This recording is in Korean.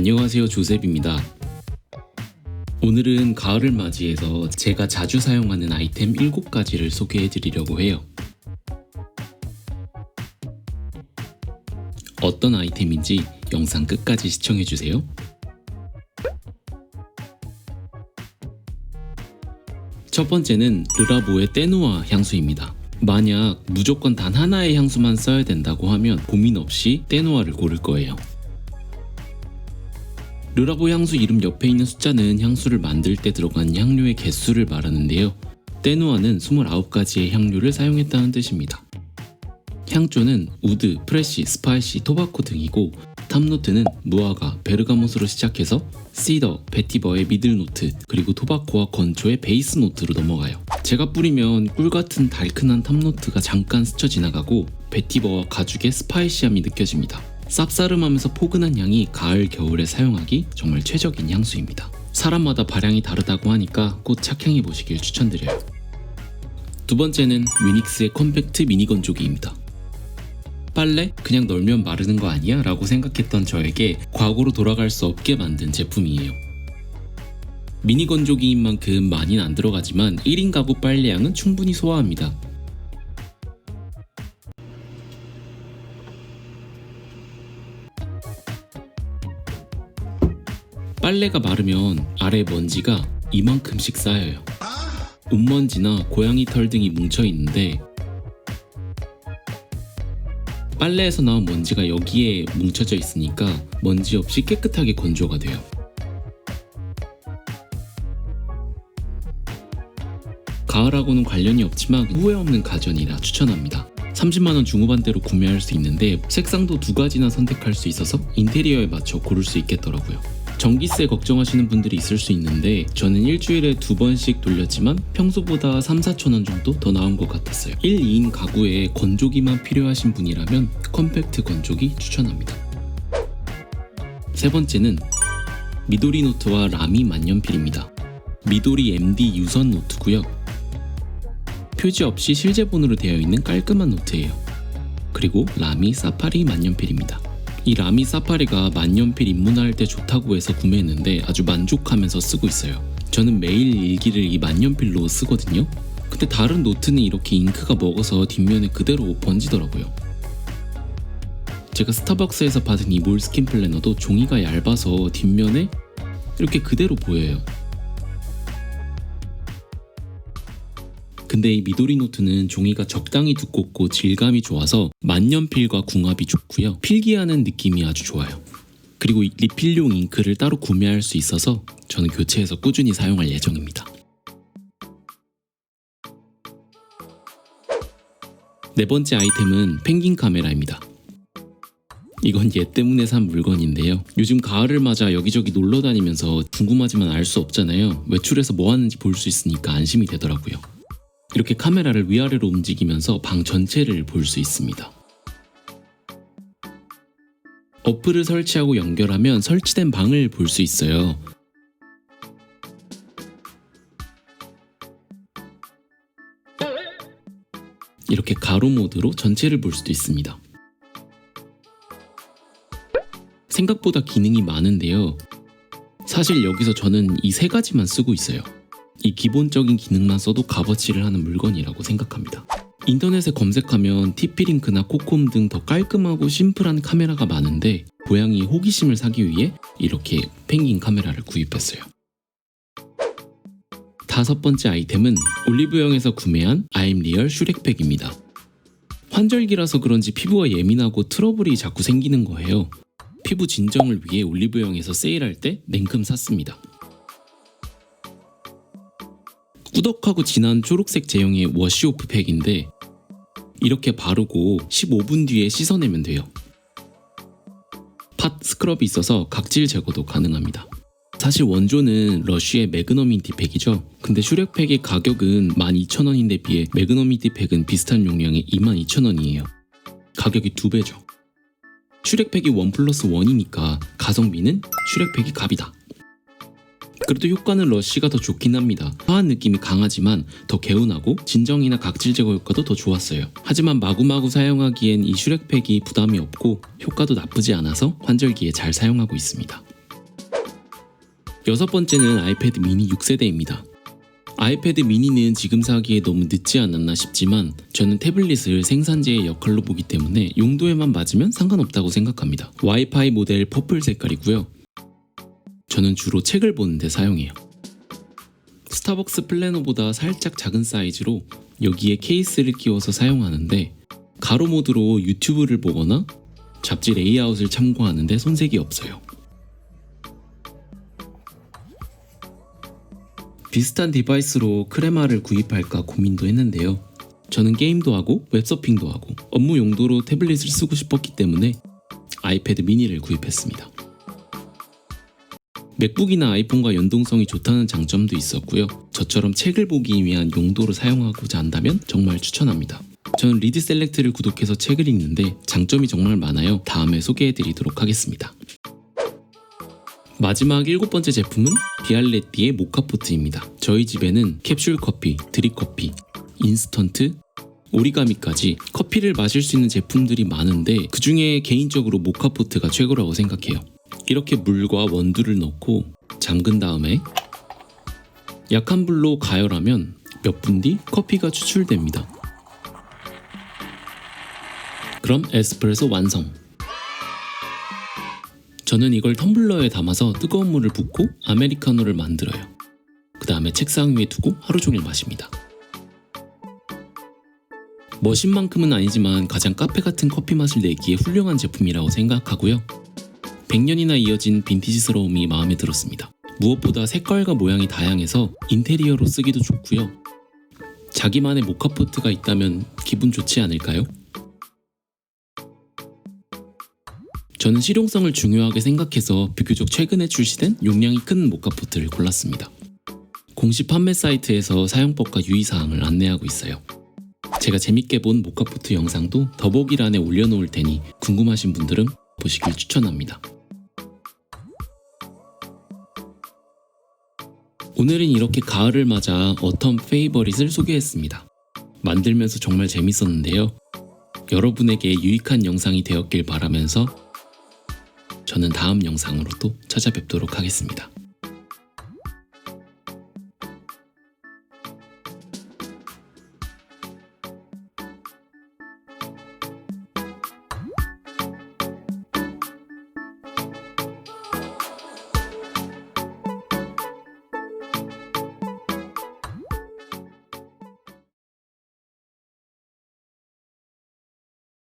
안녕하세요, 조셉입니다. 오늘은 가을을 맞이해서 제가 자주 사용하는 아이템 7가지를 소개해드리려고 해요. 어떤 아이템인지 영상 끝까지 시청해주세요. 첫 번째는 르라보의 떼누아 향수입니다. 만약 무조건 단 하나의 향수만 써야 된다고 하면 고민 없이 떼누아를 고를 거예요. 르라보 향수 이름 옆에 있는 숫자는 향수를 만들 때 들어간 향료의 개수를 말하는데요. 떼누아는 29가지의 향료를 사용했다는 뜻입니다. 향조는 우드, 프레쉬, 스파이시, 토바코 등이고 탑노트는 무화과, 베르가못으로 시작해서 시더, 베티버의 미들노트, 그리고 토바코와 건초의 베이스 노트로 넘어가요. 제가 뿌리면 꿀같은 달큰한 탑노트가 잠깐 스쳐 지나가고 베티버와 가죽의 스파이시함이 느껴집니다. 쌉싸름하면서 포근한 향이 가을, 겨울에 사용하기 정말 최적인 향수입니다. 사람마다 발향이 다르다고 하니까 꼭 착향해 보시길 추천드려요. 두 번째는 뮤닉스의 컴팩트 미니 건조기입니다. 빨래? 그냥 널면 마르는 거 아니야? 라고 생각했던 저에게 과거로 돌아갈 수 없게 만든 제품이에요. 미니 건조기인 만큼 많이는 안 들어가지만 1인 가구 빨래량은 충분히 소화합니다. 빨래가 마르면 아래 먼지가 이만큼씩 쌓여요. 옷먼지나 고양이 털 등이 뭉쳐있는데 빨래에서 나온 먼지가 여기에 뭉쳐져 있으니까 먼지 없이 깨끗하게 건조가 돼요. 가을하고는 관련이 없지만 후회 없는 가전이라 추천합니다. 30만원 중후반대로 구매할 수 있는데 색상도 2가지나 선택할 수 있어서 인테리어에 맞춰 고를 수 있겠더라고요. 전기세 걱정하시는 분들이 있을 수 있는데 저는 일주일에 2번씩 돌렸지만 평소보다 3-4천원 정도 더 나은 것 같았어요. 1, 2인 가구에 건조기만 필요하신 분이라면 컴팩트 건조기 추천합니다. 세 번째는 미도리 노트와 라미 만년필입니다. 미도리 MD 유선 노트고요. 표지 없이 실제본으로 되어 있는 깔끔한 노트예요. 그리고 라미 사파리 만년필입니다. 이 라미 사파리가 만년필 입문할 때 좋다고 해서 구매했는데 아주 만족하면서 쓰고 있어요. 저는 매일 일기를 이 만년필로 쓰거든요. 근데 다른 노트는 이렇게 잉크가 먹어서 뒷면에 그대로 번지더라고요. 제가 스타벅스에서 받은 이 몰스킨 플래너도 종이가 얇아서 뒷면에 이렇게 그대로 보여요. 근데 이 미도리 노트는 종이가 적당히 두껍고 질감이 좋아서 만년필과 궁합이 좋고요. 필기하는 느낌이 아주 좋아요. 그리고 리필용 잉크를 따로 구매할 수 있어서 저는 교체해서 꾸준히 사용할 예정입니다. 네 번째 아이템은 펭귄 카메라입니다. 이건 얘 때문에 산 물건인데요. 요즘 가을을 맞아 여기저기 놀러 다니면서 궁금하지만 알 수 없잖아요. 외출해서 뭐 하는지 볼 수 있으니까 안심이 되더라고요. 이렇게 카메라를 위아래로 움직이면서 방 전체를 볼 수 있습니다. 어플을 설치하고 연결하면 설치된 방을 볼 수 있어요. 이렇게 가로 모드로 전체를 볼 수도 있습니다. 생각보다 기능이 많은데요. 사실 여기서 저는 이 3가지만 쓰고 있어요. 이 기본적인 기능만 써도 값어치를 하는 물건이라고 생각합니다. 인터넷에 검색하면 TP-링크나 코콤 등 더 깔끔하고 심플한 카메라가 많은데 고양이의 호기심을 사기 위해 이렇게 펭귄 카메라를 구입했어요. 다섯 번째 아이템은 올리브영에서 구매한 I'm Real 슈렉팩입니다. 환절기라서 그런지 피부가 예민하고 트러블이 자꾸 생기는 거예요. 피부 진정을 위해 올리브영에서 세일할 때 냉큼 샀습니다. 꾸덕하고 진한 초록색 제형의 워시오프 팩인데 이렇게 바르고 15분 뒤에 씻어내면 돼요. 팟 스크럽이 있어서 각질 제거도 가능합니다. 사실 원조는 러쉬의 매그넘 인티 팩이죠. 근데 슈렉팩의 가격은 12,000원인데 비해 매그넘 인티 팩은 비슷한 용량의 22,000원이에요. 가격이 2배죠. 슈렉팩이 1+1이니까 가성비는 슈렉팩이 갑이다. 그래도 효과는 러쉬가 더 좋긴 합니다. 화한 느낌이 강하지만 더 개운하고 진정이나 각질 제거 효과도 더 좋았어요. 하지만 마구마구 사용하기엔 이 슈렉팩이 부담이 없고 효과도 나쁘지 않아서 환절기에 잘 사용하고 있습니다. 여섯 번째는 아이패드 미니 6세대입니다. 아이패드 미니는 지금 사기에 너무 늦지 않았나 싶지만 저는 태블릿을 생산자의 역할로 보기 때문에 용도에만 맞으면 상관없다고 생각합니다. 와이파이 모델 퍼플 색깔이고요. 저는 주로 책을 보는데 사용해요. 스타벅스 플래너보다 살짝 작은 사이즈로 여기에 케이스를 끼워서 사용하는데 가로 모드로 유튜브를 보거나 잡지 레이아웃을 참고하는데 손색이 없어요. 비슷한 디바이스로 크레마를 구입할까 고민도 했는데요. 저는 게임도 하고 웹서핑도 하고 업무 용도로 태블릿을 쓰고 싶었기 때문에 아이패드 미니를 구입했습니다. 맥북이나 아이폰과 연동성이 좋다는 장점도 있었고요. 저처럼 책을 보기 위한 용도로 사용하고자 한다면 정말 추천합니다. 저는 리드 셀렉트를 구독해서 책을 읽는데 장점이 정말 많아요. 다음에 소개해드리도록 하겠습니다. 마지막 7번째 제품은 비알레띠의 모카포트입니다. 저희 집에는 캡슐 커피, 드립 커피, 인스턴트, 오리가미까지 커피를 마실 수 있는 제품들이 많은데 그 중에 개인적으로 모카포트가 최고라고 생각해요. 이렇게 물과 원두를 넣고 잠근 다음에 약한 불로 가열하면 몇 분 뒤 커피가 추출됩니다. 그럼 에스프레소 완성! 저는 이걸 텀블러에 담아서 뜨거운 물을 붓고 아메리카노를 만들어요. 그 다음에 책상 위에 두고 하루 종일 마십니다. 머신만큼은 아니지만 가장 카페 같은 커피 맛을 내기에 훌륭한 제품이라고 생각하고요. 100년이나 이어진 빈티지스러움이 마음에 들었습니다. 무엇보다 색깔과 모양이 다양해서 인테리어로 쓰기도 좋고요. 자기만의 모카포트가 있다면 기분 좋지 않을까요? 저는 실용성을 중요하게 생각해서 비교적 최근에 출시된 용량이 큰 모카포트를 골랐습니다. 공식 판매 사이트에서 사용법과 유의사항을 안내하고 있어요. 제가 재밌게 본 모카포트 영상도 더보기란에 올려놓을 테니 궁금하신 분들은 보시길 추천합니다. 오늘은 이렇게 가을을 맞아 어텀 페이버릿을 소개했습니다. 만들면서 정말 재밌었는데요. 여러분에게 유익한 영상이 되었길 바라면서 저는 다음 영상으로 또 찾아뵙도록 하겠습니다.